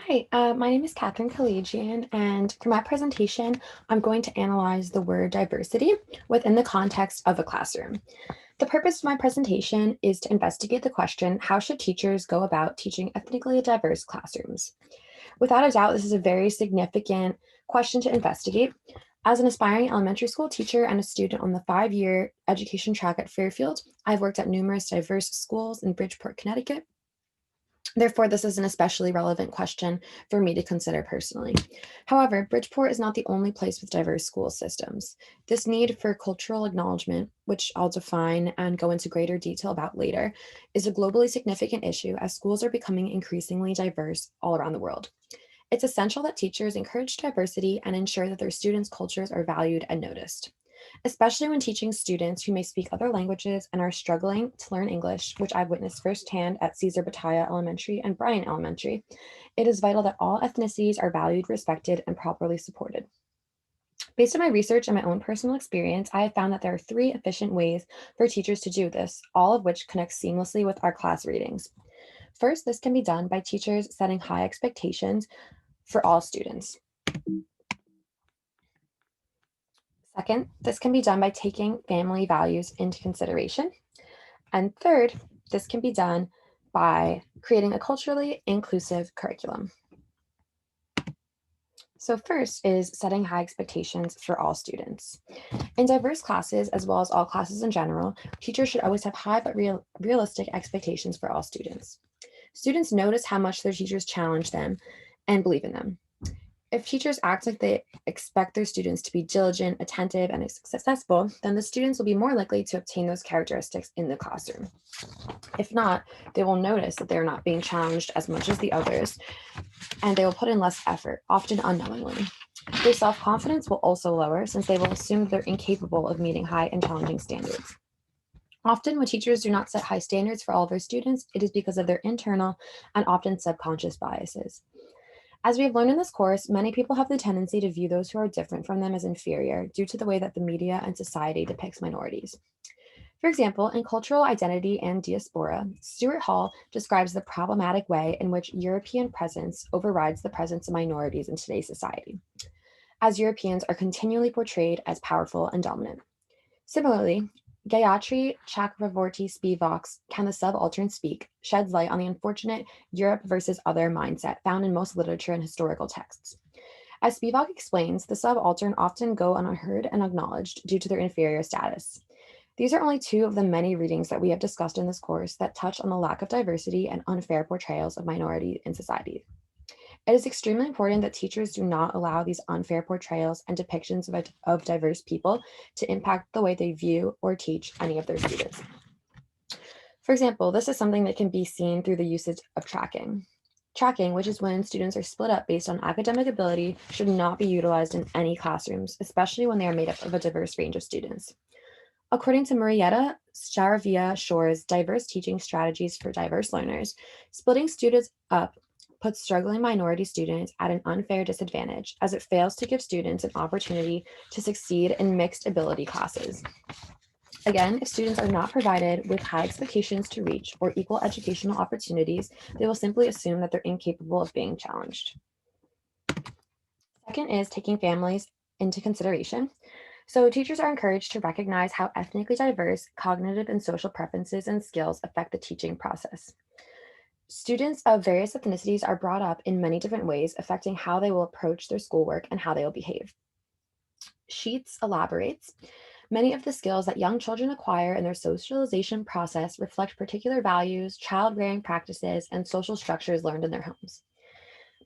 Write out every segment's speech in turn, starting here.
Hi, my name is Kathryn Kalaigian, and for my presentation, I'm going to analyze the word diversity within the context of a classroom. The purpose of my presentation is to investigate the question, how should teachers go about teaching ethnically diverse classrooms? Without a doubt, this is a very significant question to investigate. As an aspiring elementary school teacher and a student on the 5-year education track at Fairfield, I've worked at numerous diverse schools in Bridgeport, Connecticut. Therefore, this is an especially relevant question for me to consider personally. However, Bridgeport is not the only place with diverse school systems. This need for cultural acknowledgement, which I'll define and go into greater detail about later, is a globally significant issue as schools are becoming increasingly diverse all around the world. It's essential that teachers encourage diversity and ensure that their students' cultures are valued and noticed, especially when teaching students who may speak other languages and are struggling to learn English, which I've witnessed firsthand at Caesar Bataya Elementary and Bryan Elementary. It is vital that all ethnicities are valued, respected, and properly supported. Based on my research and my own personal experience, I have found that there are 3 efficient ways for teachers to do this, all of which connect seamlessly with our class readings. First, this can be done by teachers setting high expectations for all students. Second, this can be done by taking family values into consideration. And third, this can be done by creating a culturally inclusive curriculum. So first is setting high expectations for all students. In diverse classes, as well as all classes in general, teachers should always have high but realistic expectations for all students. Students notice how much their teachers challenge them and believe in them. If teachers act like they expect their students to be diligent, attentive, and successful, then the students will be more likely to obtain those characteristics in the classroom. If not, they will notice that they're not being challenged as much as the others, and they will put in less effort, often unknowingly. Their self-confidence will also lower since they will assume they're incapable of meeting high and challenging standards. Often, when teachers do not set high standards for all of their students, it is because of their internal and often subconscious biases. As we have learned in this course, many people have the tendency to view those who are different from them as inferior due to the way that the media and society depicts minorities. For example, in Cultural Identity and Diaspora, Stuart Hall describes the problematic way in which European presence overrides the presence of minorities in today's society, as Europeans are continually portrayed as powerful and dominant. Similarly, Gayatri Chakravorty Spivak's Can the Subaltern Speak sheds light on the unfortunate Europe versus other mindset found in most literature and historical texts. As Spivak explains, the subaltern often go unheard and acknowledged due to their inferior status. These are only 2 of the many readings that we have discussed in this course that touch on the lack of diversity and unfair portrayals of minority in society. It is extremely important that teachers do not allow these unfair portrayals and depictions of diverse people to impact the way they view or teach any of their students. For example, this is something that can be seen through the usage of tracking. Tracking, which is when students are split up based on academic ability, should not be utilized in any classrooms, especially when they are made up of a diverse range of students. According to Marietta Sharavia Shore's Diverse Teaching Strategies for Diverse Learners, splitting students up puts struggling minority students at an unfair disadvantage as it fails to give students an opportunity to succeed in mixed ability classes. Again, if students are not provided with high expectations to reach or equal educational opportunities, they will simply assume that they're incapable of being challenged. Second is taking families into consideration. So teachers are encouraged to recognize how ethnically diverse cognitive and social preferences and skills affect the teaching process. Students of various ethnicities are brought up in many different ways, affecting how they will approach their schoolwork and how they will behave. Sheets elaborates. Many of the skills that young children acquire in their socialization process reflect particular values, child-rearing practices, and social structures learned in their homes.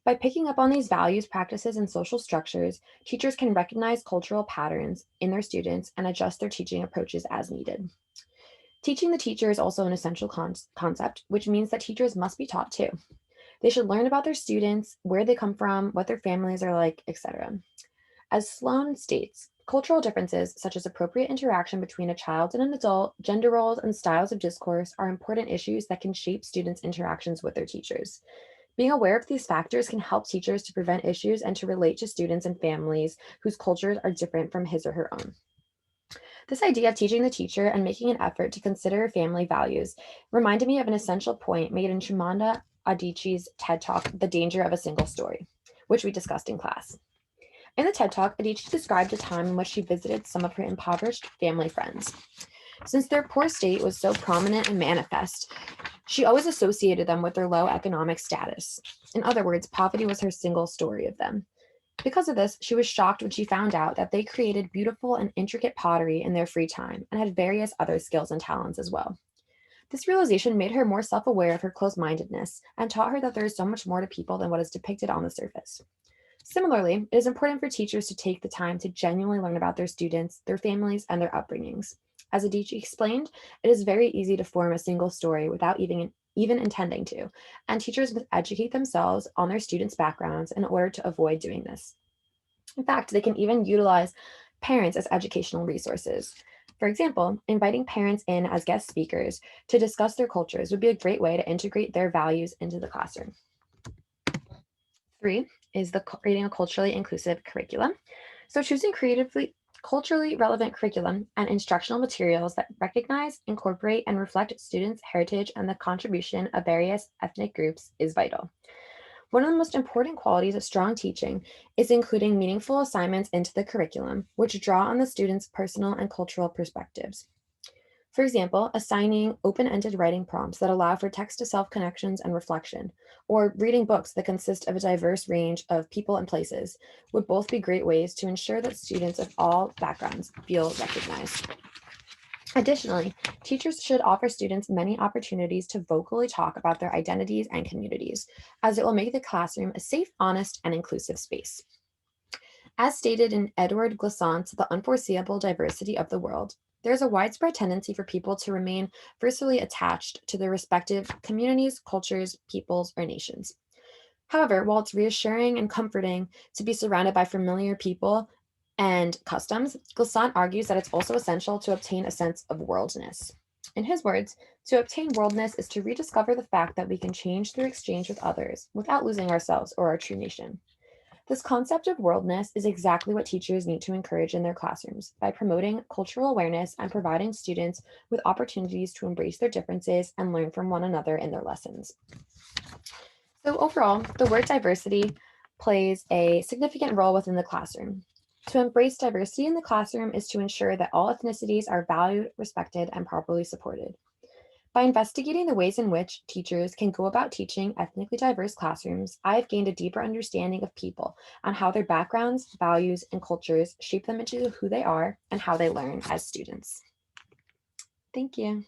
By picking up on these values, practices, and social structures, teachers can recognize cultural patterns in their students and adjust their teaching approaches as needed. Teaching the teacher is also an essential concept, which means that teachers must be taught too. They should learn about their students, where they come from, what their families are like, etc. As Sloan states, cultural differences, such as appropriate interaction between a child and an adult, gender roles, and styles of discourse, are important issues that can shape students' interactions with their teachers. Being aware of these factors can help teachers to prevent issues and to relate to students and families whose cultures are different from his or her own. This idea of teaching the teacher and making an effort to consider family values reminded me of an essential point made in Chimamanda Adichie's TED Talk, The Danger of a Single Story, which we discussed in class. In the TED Talk, Adichie described a time in which she visited some of her impoverished family friends. Since their poor state was so prominent and manifest, she always associated them with their low economic status. In other words, poverty was her single story of them. Because of this, she was shocked when she found out that they created beautiful and intricate pottery in their free time and had various other skills and talents as well. This realization made her more self aware of her closed mindedness and taught her that there is so much more to people than what is depicted on the surface. Similarly, it is important for teachers to take the time to genuinely learn about their students, their families, and their upbringings. As Adichie explained, it is very easy to form a single story without even intending to, and teachers must educate themselves on their students' backgrounds in order to avoid doing this. In fact, they can even utilize parents as educational resources. For example, inviting parents in as guest speakers to discuss their cultures would be a great way to integrate their values into the classroom. 3 is creating a culturally inclusive curriculum. So choosing culturally relevant curriculum and instructional materials that recognize, incorporate, and reflect students' heritage and the contribution of various ethnic groups is vital. One of the most important qualities of strong teaching is including meaningful assignments into the curriculum, which draw on the students' personal and cultural perspectives. For example, assigning open-ended writing prompts that allow for text-to-self connections and reflection, or reading books that consist of a diverse range of people and places would both be great ways to ensure that students of all backgrounds feel recognized. Additionally, teachers should offer students many opportunities to vocally talk about their identities and communities, as it will make the classroom a safe, honest, and inclusive space. As stated in Edward Glissant's The Unforeseeable Diversity of the World, there is a widespread tendency for people to remain viscerally attached to their respective communities, cultures, peoples, or nations. However, while it's reassuring and comforting to be surrounded by familiar people and customs, Glissant argues that it's also essential to obtain a sense of worldness. In his words, to obtain worldness is to rediscover the fact that we can change through exchange with others without losing ourselves or our true nation. This concept of worldness is exactly what teachers need to encourage in their classrooms by promoting cultural awareness and providing students with opportunities to embrace their differences and learn from one another in their lessons. So overall, the word diversity plays a significant role within the classroom. To embrace diversity in the classroom is to ensure that all ethnicities are valued, respected, and properly supported. By investigating the ways in which teachers can go about teaching ethnically diverse classrooms, I have gained a deeper understanding of people and how their backgrounds, values, and cultures shape them into who they are and how they learn as students. Thank you.